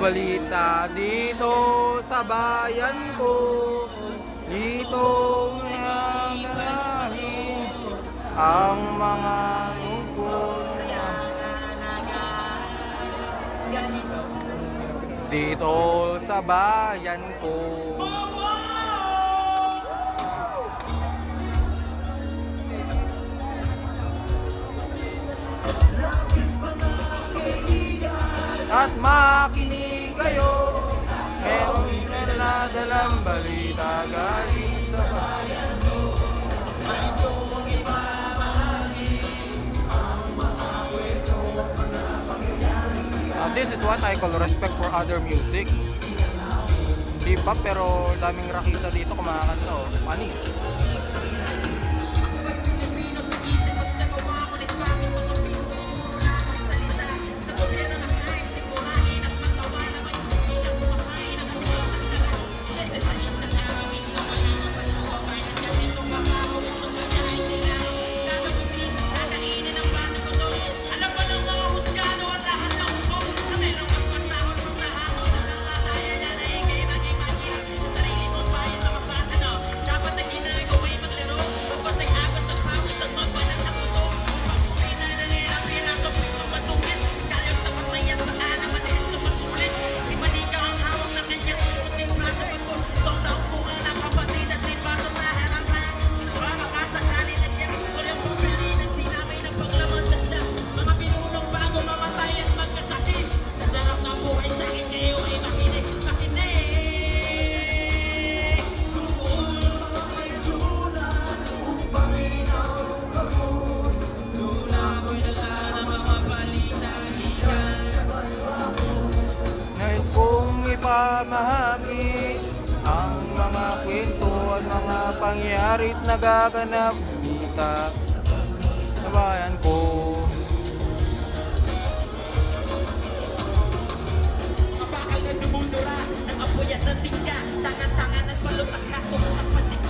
balita dito sa bayan ko. Dito nananahin ang mga lungkot. Dito sa bayan ko. At makinig kayo, merong daladalang balita galing sa bayan ko. Gusto mong ipamahagi ang mga kwento, mga pangyayari. This is what I call respect for other music. Di pa pero daming rakisa dito kumakanta oh. Panis. Pamahagi ang mga kwento at mga pangyayarit nagaganap dito sa bayan ko. Mabakal na dumudura ng apoy at ng tingga, tangan-tangan at balot at kaso at patik.